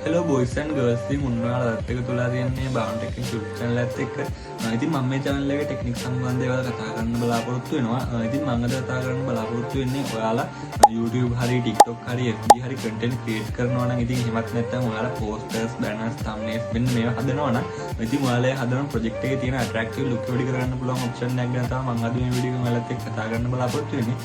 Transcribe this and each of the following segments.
Hello boys and girls, ඉතින් උන්වහන්සේලාත් එක්ක තුලා තියන්නේ බාවන් ටෙක්නික් YouTube channel එකත් එක්ක. ඉතින් මම මේ channel එකේ ටෙක්නික් සම්බන්ධ ඒවා කතා කරන්න බලාපොරොත්තු වෙනවා. ඉතින් මම අද කතා කරන්න බලාපොරොත්තු වෙන්නේ ඔයාලා YouTube හරි TikTok හරි FB හරි content create කරනවා නම් ඉතින් එහෙමත් නැත්නම් ඔයාලා posters, banners, thumbnails මෙන්න මේවා හදනවා නම් ඉතින් ඔයාලා හදන project එකේ තියෙන attractive look වැඩි කරගන්න පුළුවන් option එකක් ගැන තමයි මම අද මේ වීඩියෝ එකෙන් ඔයාලත් එක්ක කතා කරන්න බලාපොරොත්තු වෙන්නේ.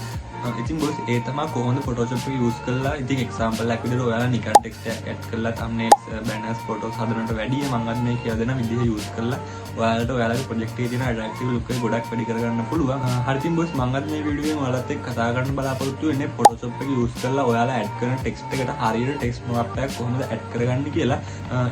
ඉතින් boys ඒ තමයි කොහොමද Photoshop එක use කරලා ඉතින් example එකක් විදිහට ඔයාලා නිකන් text එකක් add කරලා thumbnails banners photos හදනට වැඩිය මම අද මේ කියලා දෙන විදිහ use කරලා ඔයාලට ඔයාලගේ project එකේ තියෙන attractive look එක ගොඩක් වැඩි කරගන්න පුළුවන්. හරි ඉතින් boys මම අද මේ වීඩියෝ එකෙන් ඔයාලත් එක්ක කතා කරන්න බලාපොරොත්තු වෙන්නේ Photoshop එක use කරලා ඔයාලා add කරන text එකට හරියට text mockup එකක් කොහොමද add කරගන්නේ කියලා.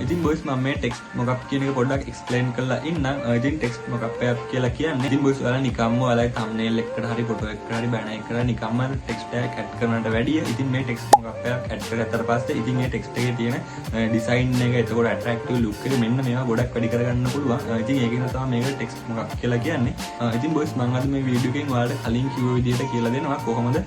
ඉතින් boys මම මේ text mockup කියන එක පොඩ්ඩක් explain කරලා ඉන්නම්. ඉතින් text mockup එකක් කියලා කියන්නේ ඉතින් boys ඔයාලා නිකම්ම ඔයාලගේ thumbnail එකකට හරි photo එකකට හරි banner එකකට නිකම්ම text එකක් add කරනට වැඩිය ඉතින් මේ text mockup එකක් add කරගත්තට පස්සේ ඉතින් මේ text එකේ තියෙන design එක එතකොට attractive look එක මෙන්න මේවා ගොඩක් වැඩි කරගන්න පුළුවන්. ඉතින් ඒකෙන් තමයි මේක text mockup කියලා කියන්නේ. ඉතින් boys මම අද මේ වීඩියෝ එකෙන් ඔයාලට කලින් කිව්ව විදිහට කියලා දෙනවා කොහොමද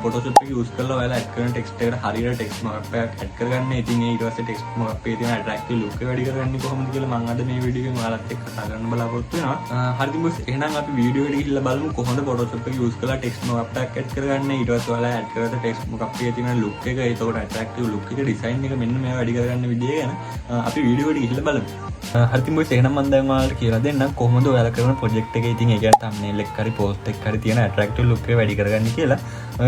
Photoshop එක use කරලා ඔයාලා add කරන text එකට හරියට text mockup එකක් add කරගන්න. ඉතින් ඊට පස්සේ text mockup එකේ තියෙන attractive look එක වැඩි කරගන්නේ කොහොමද කියලා මම අද මේ වීඩියෝ එකෙන් ඔයාලත් එක්ක කතා කරන්න බලාපොරොත්තු වෙනවා. හරි ඉතින් boys එහෙනම් අපි වීඩියෝ එකට ගිහිල්ලා බලමු කොහොමද Photoshop එක use කරලා text mockup එකක් add කරගන්නේ. ඊට පස්සේ ඔයාලා add කරලා text mockup එකේ තියෙන look එක ඒතකොට attractive look එක design එක මෙන්න මේවා වැඩි කරගන්න විදිය ගැන අපි වීඩියෝ එකට ගිහිල්ලා බලමු. හරි ඉතින් boys එහෙනම් මම දැන් ඔයාලට කියලා දෙන්නම් කොහොමද ඔයාලා කරන project එකේ ඉතින් ඒ කියන්නේ thumbnail එක හරි post එක හරි තියෙන attractive look එක වැඩි කරගන්න කියලා.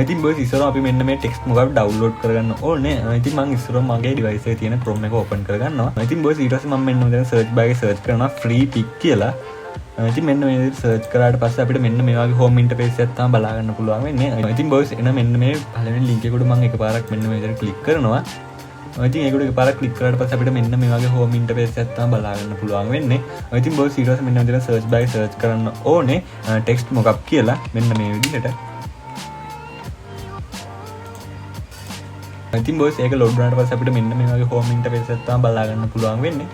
ඉතින් boys ඉස්සරහ අපි මෙන්න මේ text mockup download කරගන්න ඕනේ. ඉතින් මම ඉස්සරහ මගේ device එකේ තියෙන Chrome එක open කරගන්නවා. ඉතින් boys ඊට පස්සේ මම මෙන්න මෙතන search bar එකේ search කරනවා free pic කියලා. ඉතින් මෙන්න මේ විදිහට search කරාට පස්සේ අපිට මෙන්න මේ වගේ home interface එකක් තමයි බලා ගන්න පුළුවන් වෙන්නේ. ඉතින් boys එන මෙන්න මේ පළවෙනි link එකට මම එකපාරක් මෙන්න මේ විදිහට click කරනවා. ඉතින් ඒකට එකපාරක් click කරාට පස්සේ අපිට මෙන්න මේ වගේ home interface එකක් තමයි බලා ගන්න පුළුවන් වෙන්නේ. ඉතින් boys ඊට පස්සේ මෙන්න මේ විදිහට search bar එකේ search කරන්න ඕනේ text mockup කියලා මෙන්න මේ විදිහට. ඉතින් boys ඒක load වුණාට පස්සේ අපිට මෙන්න මේ වගේ home interface එකක් තමයි බලා ගන්න පුළුවන් වෙන්නේ.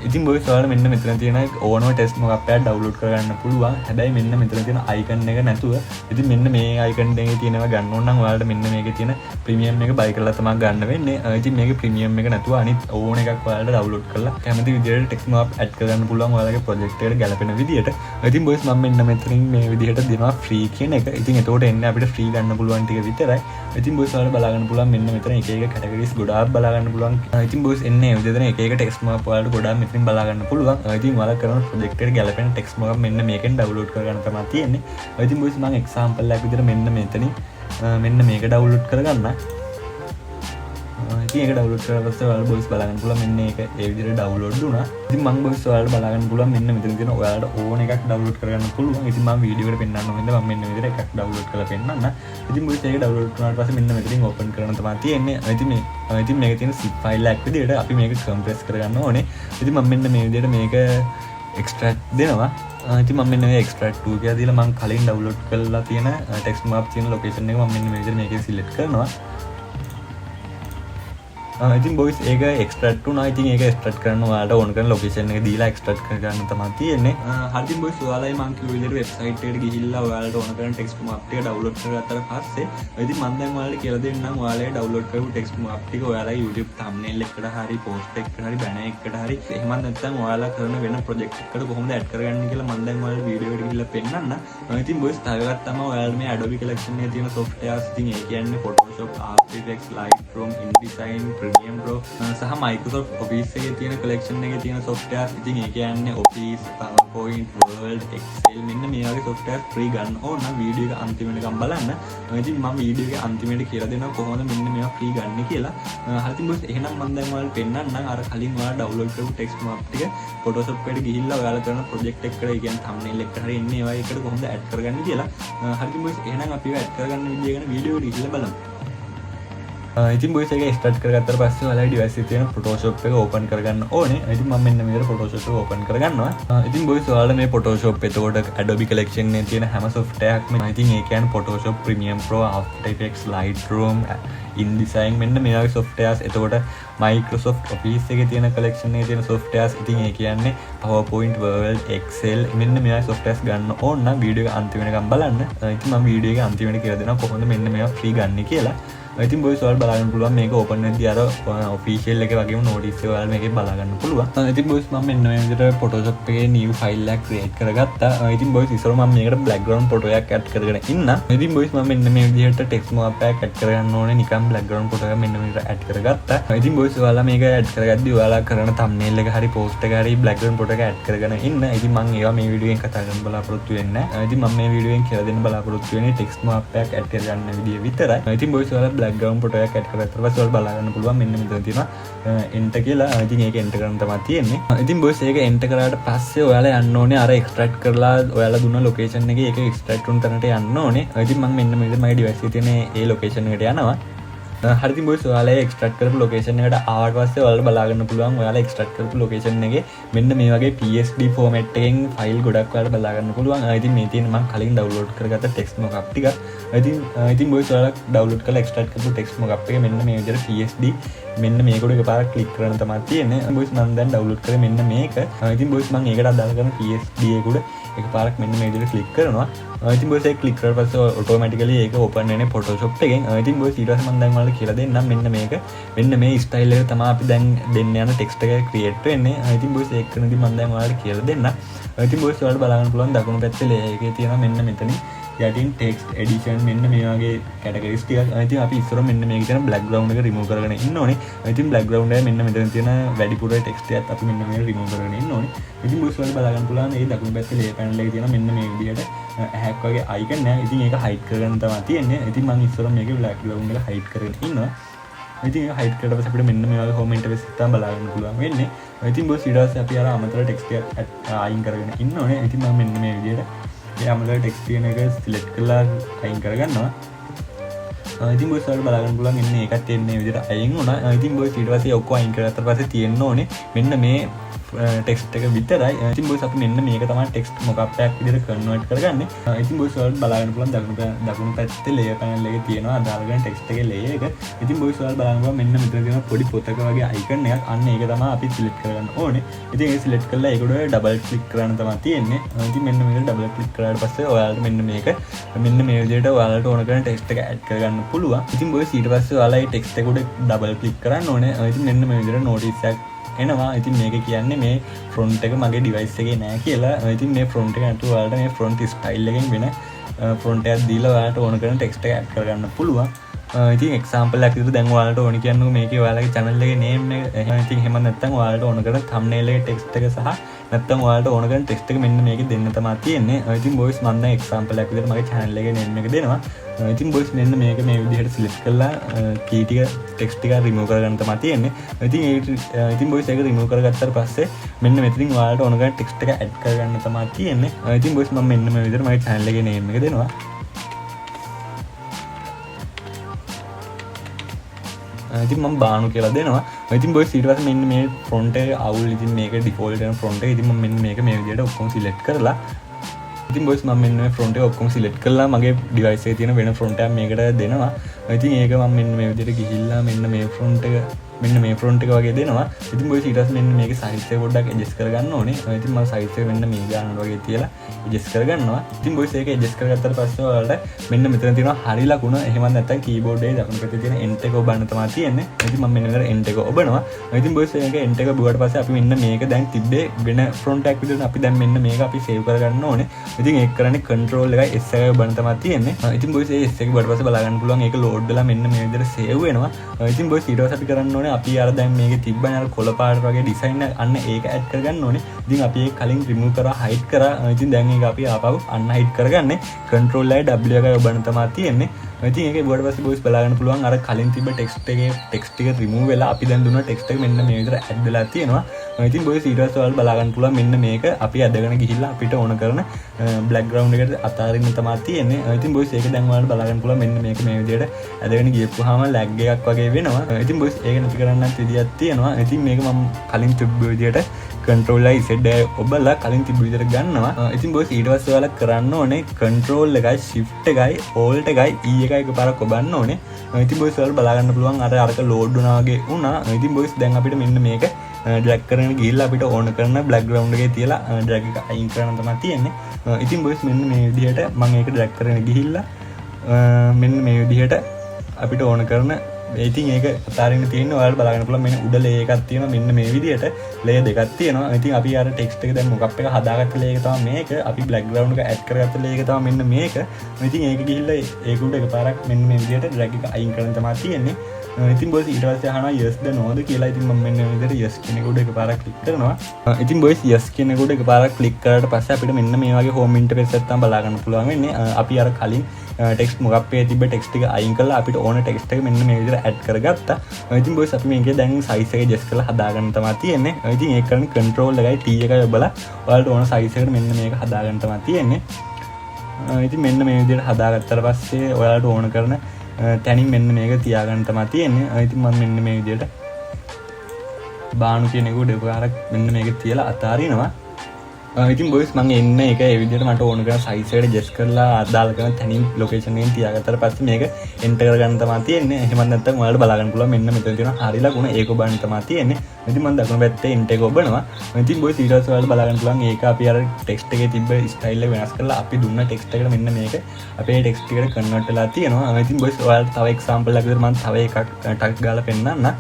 ඉතින් boys ඔයාලා මෙන්න මෙතන තියෙන ඕනම text mockup එකක් download කරගන්න පුළුවන්. හැබැයි මෙන්න මෙතන තියෙන icon එක නැතුව ඉතින් මෙන්න මේ icon එකේ තියෙනවා ගන්න ඕන නම් ඔයාලට මෙන්න මේකේ තියෙන premium එක buy කරලා තමයි ගන්න වෙන්නේ. ඉතින් මේකේ premium එක නැතුව අනිත් ඕන එකක් ඔයාලට download කරලා කැමති විදිහට text mockup add කරගන්න පුළුවන් ඔයාලගේ project එකට ගැලපෙන විදිහට. ඉතින් boys මම මෙන්න මෙතනින් මේ විදිහට දෙනවා free කියන එක. ඉතින් එතකොට එන්නේ අපිට free ගන්න පුළුවන් ටික විතරයි. ඉතින් boys ඔයාලා බලා ගන්න පුළුවන් මෙන්න මෙතන එක categories ගොඩාක් බලා ගන්න පුළුවන්. ඉතින් boys එන්නේ විදිහට එක එක text mockup වලට ගොඩාක් මෙතනින් බලා ගන්න පුළුවන්. ඉතින් ඔයාලා කරන project එකට ගැලපෙන text mockup මෙන්න මේකෙන් download කරගන්න තමයි තියෙන්නේ. ඉතින් boys මම example එකක් විදිහට මෙන්න මෙතනින් මෙන්න මේක download කරගන්න. ඉතින් ඒක download කරලා පස්සේ ඔයාලා boys බලා ගන්න පුළුවන් මෙන්න ඒක ඒ විදිහට download වුණා. ඉතින් මම boys ඔයාලට බලා ගන්න පුළුවන් මෙන්න මෙතන තියෙන ඔයාලට ඕන එකක් download කරගන්න පුළුවන්. ඉතින් මම වීඩියෝ එකට පෙන්නන්න ඕනෙද මම මෙන්න විදිහට එකක් download කරලා පෙන්නන්න. ඉතින් boys ඒක download කරනාට පස්සේ මෙන්න මෙතනින් open කරන්න තමයි තියෙන්නේ. ඉතින් මේකේ තියෙන zip file එකක් විදිහට අපි මේක compress කරගන්න ඕනේ. ඉතින් මම මෙන්න මේ විදිහට මේක extract දෙනවා. ඉතින් මම මෙන්න මේ extract 2 කියලා දීලා මම කලින් download කරලා තියෙන text mockup තියෙන location එක මම මෙන්න මේ විදිහට මේකෙන් select කරනවා. ඉතින් boys ඒක extract වුණා. ඉතින් ඒක extract කරන්න ඔයාලට ඕන කරන location එක දීලා extract කරගන්න තමයි තියෙන්නේ. හරි ඉතින් boys ඔයාලයි මම කිව්ව විදිහට website එකට ගිහිල්ලා ඔයාලට ඕන කරන text mockup ටික download කරගත්තට පස්සේ ඉතින් මම දැන් ඔයාලට කියලා දෙන්නම් ඔයාලගේ download කරපු text mockup ටික ඔයාලගේ YouTube thumbnail එකකට හරි post එකකට හරි banner එකකට හරි එහෙමත් නැත්නම් ඔයාලා කරන වෙන project එකකට කොහොමද add කරගන්නේ කියලා මම දැන් ඔයාලට video එකට ගිහිල්ලා පෙන්නන්න. ඉතින් boys තව එකක් තමයි ඔයාලා මේ Adobe collection එකේ තියෙන softwares ඉතින් ඒ කියන්නේ Photoshop, After Effects, Lightroom, InDesign, Premiere Pro සහ Microsoft Office එකේ තියෙන collection එකේ තියෙන softwares ඉතින් ඒ කියන්නේ Office, PowerPoint, Word, Excel මෙන්න මේ වගේ softwares free ගන්න ඕන නම් වීඩියෝ එක අන්තිමටම බලන්න. ඉතින් මම වීඩියෝ එකේ අන්තිමට කියලා දෙනවා කොහොමද මෙන්න මේවා free ගන්න කියලා. හරි ඉතින් boys එහෙනම් මම දැන් ඔයාලට පෙන්නන්නම් අර කලින් ඔයාලා download කරපු text mockup ටික Photoshop එකට ගිහිල්ලා ඔයාලා කරන project එකකට ඒ කියන්නේ thumbnail එකට හරි එන්නේ ඒවා එකට කොහොමද add කරගන්නේ කියලා. හරි ඉතින් boys එහෙනම් අපි ඒවා add කරගන්න විදිය ගැන වීඩියෝ එකට ගිහිල්ලා බලමු. ඉතින් boys ඒක start කරගත්තට පස්සේ ඔයාලා device එකේ තියෙන Photoshop එක open කරගන්න ඕනේ. ඉතින් මම මෙන්න මේකට Photoshop එක open කරගන්නවා. ඉතින් boys ඔයාලා මේ Photoshop එතකොට Adobe collection එකේ තියෙන හැම software එකක්ම ඉතින් ඒ කියන්නේ Photoshop, Premiere Pro, After Effects, Lightroom, InDesign මෙන්න මේ වගේ softwares එතකොට Microsoft Office එකේ තියෙන collection එකේ තියෙන softwares ඉතින් ඒ කියන්නේ PowerPoint, Word, Excel මෙන්න මේ වගේ softwares ගන්න ඕන නම් වීඩියෝ එක අන්තිම වෙනකම් බලන්න. ඉතින් මම වීඩියෝ එක අන්තිමට කියලා දෙනවා කොහොමද මෙන්න මේවා free ගන්න කියලා. ඉතින් බොයිස් ඔයාලට බලන්න පුළුවන් මේක ඕපන් වෙද්දී අර ඔෆිෂියල් එකේ වගේම නෝටිස් එක ඔයාලා මේකේ බලා ගන්න පුළුවන්. ඉතින් බොයිස් මම මෙන්න මේ විදිහට Photoshop එකේ new file එකක් create කරගත්තා. ඉතින් බොයිස් ඉස්සර මම මේකට background photo එකක් add කරගෙන ඉන්න. ඉතින් බොයිස් මම මෙන්න මේ විදිහට text map එකක් add කරගන්න ඕනේ. නිකන් background photo එකක් මෙන්න මේකට add කරගත්තා. ඉතින් බොයිස් ඔයාලා මේක add කරගද්දී ඔයාලා කරන thumbnail එක හරි post එක හරි background photo එක add කරගෙන ඉන්න. ඉතින් මම ඒවා මේ වීඩියෝ එකෙන් කතා කරන්න බලාපොරොත්තු වෙන්නේ නැහැ. ඉතින් මම මේ වීඩියෝ එකෙන් කියලා දෙන්න බලාපොරොත්තු වෙන්නේ text map එකක් add කරගන්න විදිය විතරයි. ඉතින් බොයිස් ඔයාලා background photo එකක් add කරගත්තා පස්සේ ඔයාලා බලා ගන්න පුළුවන් මෙන්න මෙතන තියෙනවා enter කියලා. ඉතින් ඒක enter කරන්න තමයි තියෙන්නේ. ඉතින් බොයිස් ඒක enter කරාට පස්සේ ඔයාලා යන්න ඕනේ අර extract කරලා ඔයාලා දුන්න location එකේ ඒක extract වුණ තැනට යන්න ඕනේ. ඉතින් මම මෙන්න මේක මගේ device එකේ තියෙන ඒ location එකට යනවා. හරි ඉතින් බොයිස් ඔයාලා extract කරපු location එකට ආවට පස්සේ ඔයාලා බලා ගන්න පුළුවන් ඔයාලා extract කරපු location එකේ මෙන්න මේ වගේ PSD format එකෙන් file ගොඩක් ඔයාලා බලා ගන්න පුළුවන්. ඉතින් මේ තියෙන මම කලින් download කරගත්ත text mockup ටික. ඉතින් බොයිස් ඔයාලා download කරලා extract කරපු text mockup එක මෙන්න මේ විදිහට PSD මෙන්න මේක උඩ එකපාරක් ක්ලික් කරන තමයි තියෙන්නේ. බොයිස් මම දැන් download කරේ මෙන්න මේක. ඉතින් බොයිස් මම ඒකට අදාළ කරන PSD එක උඩ එකපාරක් මෙන්න මේ විදිහට ක්ලික් කරනවා. ඉතින් බොයිස් ඒක ක්ලික් කරලා පස්සේ automatically ඒක open වෙන්නේ Photoshop එකෙන්. ඉතින් බොයිස් ඊට පස්සේ මම දැන් ඔයාලට කියලා දෙන්නම් මෙන්න මේක. මෙන්න මේ style එක තමයි අපි දැන් දෙන්න යන text එක create වෙන්නේ. ඉතින් බොයිස් ඒක කරනදී මම දැන් ඔයාලට කියලා දෙන්නම්. ඉතින් බොයිස් ඔයාලට බලන්න පුළුවන් දකුණු පැත්තේ layer එකේ තියෙනවා මෙන්න මෙතනින් යටින් text edition මෙන්න මේ වගේ categories ටිකක්. ඉතින් අපි ඉස්සර මෙන්න මේකේ තියෙන background එක remove කරගෙන ඉන්න ඕනේ. ඉතින් background එක මෙන්න මෙතන තියෙන වැඩිපුර text එකත් අපි මෙන්න මේක remove කරගෙන ඉන්න ඕනේ. ඉතින් බොයිස් වල බලා ගන්න පුළුවන් මේ දකුණු පැත්තේ layer panel එකේ තියෙන මෙන්න මේ විදිහට ඇහැක් වගේ icon නෑ. ඉතින් ඒක hide කරගන්න තමයි තියෙන්නේ. ඉතින් මම ඉස්සර මේකේ background එක hide කරගෙන ඉන්නවා. ඉතින් ඒක hide කරලා පස්සේ අපිට මෙන්න මේ වගේ home interface එක තමයි බලා ගන්න පුළුවන් වෙන්නේ. ඉතින් බොයිස් ඊට පස්සේ අපි අර අමතර text එක අයින් කරගෙන ඉන්න ඕනේ. ඉතින් මම මෙන්න මේ විදිහට අමතර ටෙක්ස්ට් තියෙන එක සිලෙක්ට් කරලා අයින් කරගන්නවා. ඉතින් බොයිස් වලට බලා ගන්න පුළුවන් ඉන්නේ ඒකත් එන්නේ මේ විදිහට අයින් වුණා. ඉතින් බොයිස් ඊට පස්සේ ඔක්කොම අයින් කරගත්තා පස්සේ තියෙන්න ඕනේ මෙන්න මේ ටෙක්ස්ට් එක විතරයි. ඉතින් බොයිස් අපි මෙන්න මේක තමයි ටෙක්ස්ට් මොකක් එකක් විදිහට කන්වර්ට් කරගන්නේ. ඉතින් බොයිස් වලට බලා ගන්න පුළුවන් දකුණු පැත්තේ layer panel එකේ තියෙනවා අදාළ කරන ටෙක්ස්ට් එකේ layer එක. ඉතින් බොයිස් වලට බලා ගන්න පුළුවන් මෙන්න මෙතන තියෙන පොඩි පොතක වගේ icon එකක්. අන්න ඒක තමයි අපි සිලෙක්ට් කරගන්න ඕනේ. ඉතින් ඒක සිලෙක්ට් කරලා ඒක උඩ ඩබල් ක්ලික් කරන්න තමයි තියෙන්නේ. ඉතින් මෙන්න මේකට ඩබල් ක්ලික් කරාට පස්සේ ඔයාලට මෙන්න මේ විදිහට ඔයාලට ඕන කරන ටෙක්ස්ට් එක ඇඩ් කරගන්න පුළුවන්. ඉතින් බොයිස් ඊට පස්සේ ඔයාලා මේ ටෙක්ස්ට් එක උඩ ඩබල් ක්ලික් කරන්න ඕනේ. ඉතින් මෙන්න මේ විදිහට notice එකක් එනවා. ඉතින් මේක කියන්නේ මේ front එක මගේ device එකේ නෑ කියලා. ඉතින් මේ front එක නැතුව ඔයාලට මේ front style එකෙන් වෙන front එකක් දීලා ඔයාලට ඕන කරන text එක add කරගන්න පුළුවන්. ඉතින් example එකක් විදිහට දැන් ඔයාලට ඕන කියන්නකෝ මේකේ ඔයාලගේ channel එකේ name එක. ඉතින් එහෙම නැත්නම් ඔයාලට ඕන කරන thumbnail එකේ text එක සහ නැත්නම් ඔයාලට ඕන කරන text එක මෙන්න මේකේ දෙන්න තමයි තියෙන්නේ. ඉතින් boys මම දැන් example එකක් විදිහට මගේ channel එකේ name එක දෙනවා. ඉතින් boys මෙන්න මේක මේ විදිහට select කරලා key ටික text ටික remove කරගන්න තමයි තියෙන්නේ. ඉතින් boys ඒක remove කරගත්තාට පස්සේ මෙන්න මෙතනින් ඔයාලට ඕන කරන text එක add කරගන්න තමයි තියෙන්නේ. ඉතින් boys මම මෙන්න මේ විදිහට මගේ channel එකේ name එක දෙනවා. ඉතින් මම බානු කියලා දෙනවා. ඉතින් boys ඊට පස්සේ මෙන්න මේ front එක අවුල් ඉතින් මේක default වෙන front එක. ඉතින් මම මෙන්න මේක මේ විදිහට ඔක්කොම select කරලා ඉතින් boys මම මෙන්න මේ front එක ඔක්කොම select කරලා මගේ device එකේ තියෙන වෙන front එකක් මේකට දෙනවා. ඉතින් ඒක මම මෙන්න මේ විදිහට ගිහිල්ලා මෙන්න මේ front එක වගේ දෙනවා. ඉතින් boys ඊට පස්සේ මෙන්න මේකේ size එක පොඩ්ඩක් adjust කරගන්න ඕනේ. ඉතින් මම size එක මෙන්න මේ ගානට වගේ තියලා adjust කරගන්නවා. ඉතින් boys ඒක adjust කරගත්තාට පස්සේ ඔයාලට මෙන්න මෙතන තියෙනවා හරි ලකුණ. එහෙම නැත්නම් keyboard එකේ දකුණු පැත්තේ තියෙන enter එක ඔබන්න තමයි තියෙන්නේ. ඉතින් මම මෙන්න මෙතන enter එක ඔබනවා. ඉතින් boys මේක enter එක බුවට පස්සේ අපි මෙන්න මේක දැන් තිබ්බේ වෙන front එකක් විදිහට අපි දැන් මෙන්න මේක අපි save කරගන්න ඕනේ. ඉතින් ඒක කරන්නේ control එකයි S එකයි ඔබන්න තමයි තියෙන්නේ. ඉතින් boys ඒ S එක බුවට පස්සේ බලා ගන්න පුළුවන් ඒක load වෙලා මෙන්න මේ විදිහට save වෙනවා. ඉතින් boys ඊට පස්සේ අපි කරන්න ඕනේ අපි අර දැන් මේකේ තිබ්බනේ අර කොළ පාට වගේ ඩිසයින් එක අන්න ඒක ඇඩ් කරගන්න ඕනේ. ඉතින් අපි ඒක කලින් remove කරා hide කරා. ඉතින් දැන් ඒක අපි ආපහු unhide කරගන්නේ control එකයි W එකයි ඔබන්න තමයි තියෙන්නේ. ඉතින් ඒකේ ඊට පස්සේ boys බලා ගන්න පුළුවන් අර කලින් තිබ්බ text එක remove වෙලා අපි දැන් දුන්න text එක මෙන්න මේ විදිහට add වෙලා තියෙනවා. ඉතින් boys ඊට පස්සේ ඔයාලා බලා ගන්න පුළුවන් මෙන්න මේක අපි අදගෙන ගිහිල්ලා අපිට ඕන කරන background එකට අතාරින්න තමයි තියෙන්නේ. ඉතින් boys ඒක දැන් ඔයාලා බලා ගන්න පුළුවන් මෙන්න මේක මේ විදිහට අදගෙන ගියපුවාම lag එකක් වගේ වෙනවා. ඉතින් boys ඒක නැති කරන්නත් විදියක් තියෙනවා. ඉතින් මේක මම කලින් තිබ්බ විදිහට control එකයි Z ඔබලා කලින් තිබ්බ විදිහට ගන්නවා. ඉතින් boys ඊට පස්සේ ඔයාලා කරන්න ඕනේ control එකයි shift එකයි alt එකයි E එකයි එකපාරක් ඔබන්න ඕනේ. ඉතින් boys ඔයාලා බලා ගන්න පුළුවන් අරක load වුණා වගේ වුණා. ඉතින් boys දැන් අපිට මෙන්න මේක drag කරගෙන ගිහිල්ලා අපිට ඕන කරන background එකේ තියලා drag එක අයින් කරන්න තමයි තියෙන්නේ. ඉතින් boys මෙන්න මේ විදිහට මම ඒක drag කරගෙන ගිහිල්ලා මෙන්න මේ විදිහට අපිට ඕන කරන ඉතින් ඒක අතාරින්න තියෙන ඔයාලට බලන්න පුළුවන් මෙන්න උඩ ලේ එකක් තියෙනවා මෙන්න මේ විදිහට ලේ දෙකක් තියෙනවා. ඉතින් අපි අර ටෙක්ස්ට් එක දැන් මොකක් එක හදාගත්ත ලේ එක තමයි මේක. අපි බෑග්ග්‍රවුන්ඩ් එක ඇඩ් කරගත්ත ලේ එක තමයි මෙන්න මේක. ඉතින් ඒක ගිහිල්ලා ඒක උඩ එකපාරක් මෙන්න මේ විදිහට ඩ්‍රැග් එක අයින් කරන්න තමයි තියෙන්නේ. ඉතින් බොයිස් ඊට පස්සේ අහනවා yes ද no ද කියලා. ඉතින් මම මෙන්න මේ විදිහට yes කියන එක උඩ එකපාරක් ක්ලික් කරනවා. ඉතින් බොයිස් yes කියන එක උඩ එකපාරක් ක්ලික් කරාට පස්සේ අපිට මෙන්න මේ වගේ හෝම් ඉන්ටර්ෆේස් එකක් තමයි බලා ගන්න පුළුවන් වෙන්නේ. අපි අර කලින් ටෙක්ස්ට් මොකක් පේ තිබ්බ ටෙක්ස්ට් එක අයින් කරලා අපිට ඕන ටෙක්ස්ට් එක මෙන්න මේ විදිහට ඇඩ් කරගත්තා. ඉතින් බොයිස් අපි මේකේ දැන් සයිස් එක ඇඩ්ජස්ට් කරලා හදාගන්න තමයි තියෙන්නේ. ඉතින් ඒක කරන්නේ කන්ට්‍රෝල් එකයි T එකයි ඔබලා ඔයාලට ඕන සයිස් එකට මෙන්න මේක හදාගන්න තමයි තියෙන්නේ. ඉතින් මෙන්න මේ විදිහට හදාගත්තාට පස්සේ ඔයාලට ඕන කරන තැනින් මෙන්න මේක තියාගන්න තමයි තියෙන්නේ. ඉතින් මම මෙන්න මේ විදිහට බානු කියන එක උඩ එකපාරක් මෙන්න මේක තියලා අතාරිනවා. ඉතින් බොයිස් මම එන්න එක ඒ විදිහට මට ඕන කරන සයිස් එකට ඇඩ්ජස්ට් කරලා අදාළ කරන තැනින් ලොකේෂන් එකෙන් තියාගත්තාට පස්සේ මේක එන්ටර් කරගන්න තමයි තියෙන්නේ. එහෙම නැත්නම් ඔයාලට බලා ගන්න පුළුවන් මෙන්න මෙතන තියෙන හරි ලකුණ ඒක ඔබන්න තමයි තියෙන්නේ. ඉතින් මම දකුණු පැත්තේ ඉන්ට් එක ඔබනවා. ඉතින් බොයිස් ඊට පස්සේ ඔයාලට බලා ගන්න පුළුවන් ඒක අපි අර ටෙක්ස්ට් එකේ තිබ්බ ස්ටයිල් එක වෙනස් කරලා අපි දුන්න ටෙක්ස්ට් එකට මෙන්න මේක අපේ ටෙක්ස්ට් එකට කන්වර්ට් වෙලා තියෙනවා. ඉතින් බොයිස් ඔයාලට තව එක්සැම්පල් එකක් විදිහට මම තව එකක් ටක් ගාලා පෙන්නන්න.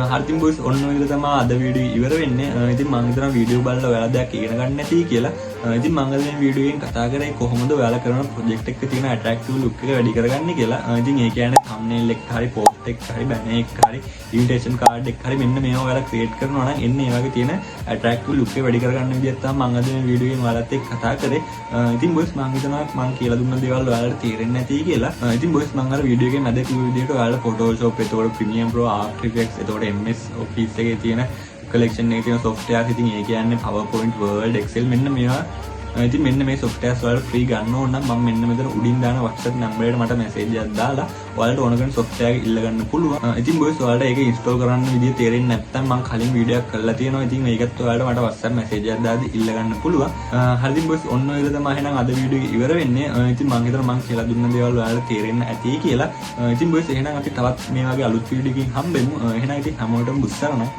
හරිතින් බොයිස් ඔන්න ඔය විදිහට තමයි අද වීඩියෝ ඉවර වෙන්නේ. ඉතින් මම හිතනවා වීඩියෝ බලලා ඔයාලා දෙයක් ඉගෙන ගන්න නැති කියලා. ඉතින් මම අද මේ වීඩියෝ එකෙන් කතා කරේ කොහොමද ඔයාලා කරන ප්‍රොජෙක්ට් එකක තියෙන ඇට්‍රැක්ටිව් ලුක් එක වැඩි කරගන්නේ කියලා. ඉතින් ඒ කියන්නේ thumbnail එක හරි post එක හරි banner එක හරි invitation card එක හරි මෙන්න මේවා ඔයාලා create කරනවා නම් එන්නේ ඒ වගේ තියෙන ඇට්‍රැක්ටිව් ලුක් එක වැඩි කරගන්න විදිහට තමයි මම අද මේ වීඩියෝ එකෙන් ඔයාලත් එක්ක කතා කරේ. ඉතින් බොයිස් මම හිතනවා මම කියලා දුන්න දේවල් ඔයාලට තේරෙන්නේ නැති කියලා. ඉතින් බොයිස් මම අර වීඩියෝ එකෙන් අද කිව්ව විදිහට ඔයාලා Photoshop එතකොට Premiere Pro After Effects එතකොට MS Office එකේ තියෙන collection එකේ තියෙන software ඉතින් ඒ කියන්නේ PowerPoint Word Excel මෙන්න මේවා. ඉතින් මෙන්න මේ softwares වල free ගන්න ඕන නම් මම මෙන්න මෙතන උඩින් දාන WhatsApp number එකට මට message එකක් දාලා ඔයාලට ඕන කරන software එක ඉල්ල ගන්න පුළුවන්. ඉතින් boys ඔයාලට ඒක install කරන්න විදිය තේරෙන්නේ නැත්නම් මම කලින් වීඩියෝ එකක් කරලා තියෙනවා. ඉතින් ඒකත් ඔයාලට මට WhatsApp message එකක් දාලා ඉල්ල ගන්න පුළුවන්. හරි ඉතින් boys ඔන්න ඔය විදිහට තමයි එහෙනම් අද වීඩියෝ එක ඉවර වෙන්නේ. ඉතින් මම හිතනවා මම කියලා දුන්න දේවල් ඔයාලට තේරෙන්න ඇති කියලා. ඉතින් boys එහෙනම් අපි තවත් මේ වගේ අලුත් වීඩියෝ එකකින් හම්බෙමු. එහෙනම් ඉතින් හැමෝටම බුස්සරණයි.